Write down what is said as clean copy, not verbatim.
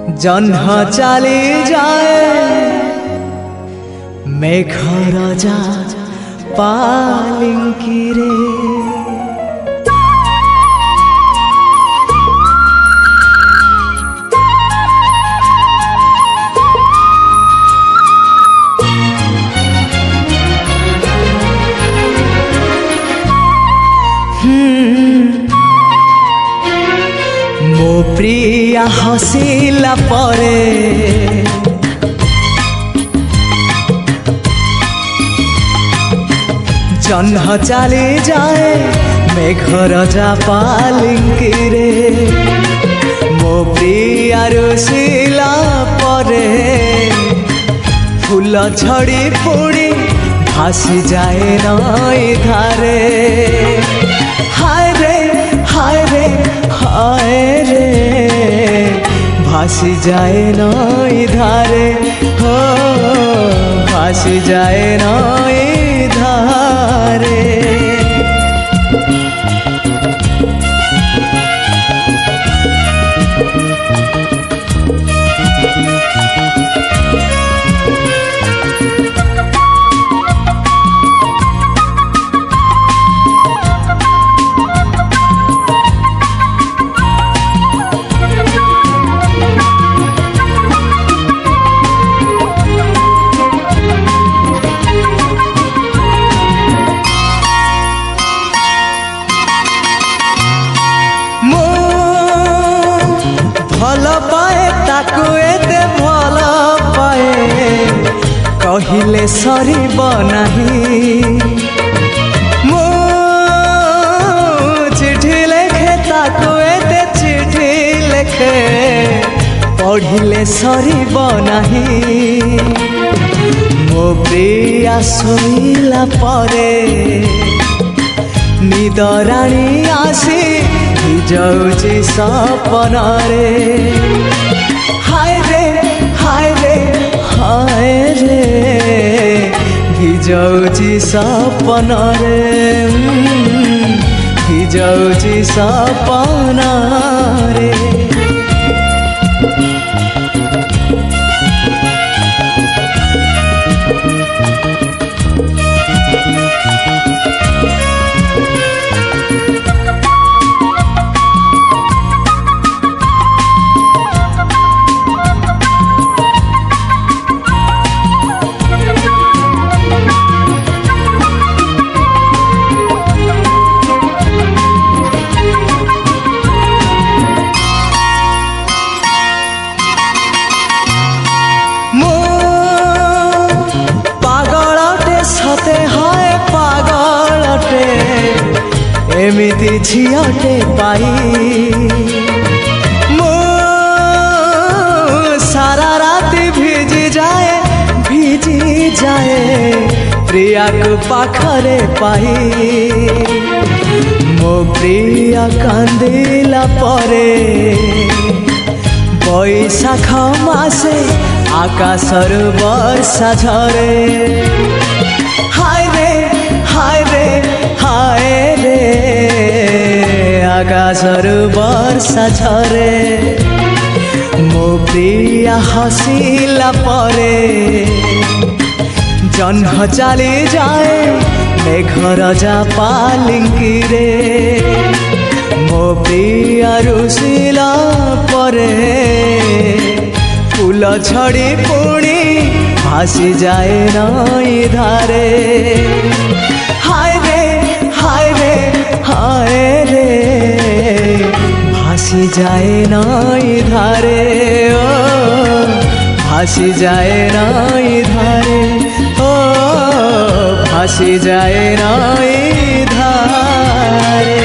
जह्न चली जाए मेघ राजा पालिंकी रे। मो प्रिया हसिला परे जह्न चली जाए मेघ राजा पालिंकी रे। मो प्रिया रुसिला परे फूल झड़ी पुड़ी भासी जाए नई धारे। हाय रे हाय रे हाय रे भासी जाए नई धारे हो भासी जाए नई धारे। भल पाए ताकू एते भल पाए कहिले सरीब नहीं। मो चिठी लेखे ताकू एते चिठी लेखे पढ़िले सरीब नहीं। मो प्रिया सोइला परे निदराणी आसी जाऊची सपन रे। हाय रे हाय रे हाय रे भिजाऊची सपन रे भिजाऊची सपन रे। एमिति झियाटे पाई मो सारा राति भिजी जाए प्रिया को पाखरे पाई। मो प्रिया कांदिला परे बैशाख मासे आकाशर वर्षा झरे। हाय रे हाय रे हाय रे आकाशर वर्षा झरे। मो प्रिया हसिला परे जह्न चली जाए मेघ राजा पालिंकी रे। मो प्रिया रुसिला परे फूल झड़ी पुणी भासी जाए नई धारे। हाय रे हाय रे हाय रे भासी जाए नई धारे ओ भासी जाए नई धारे ओ भासी जाए नई धारे।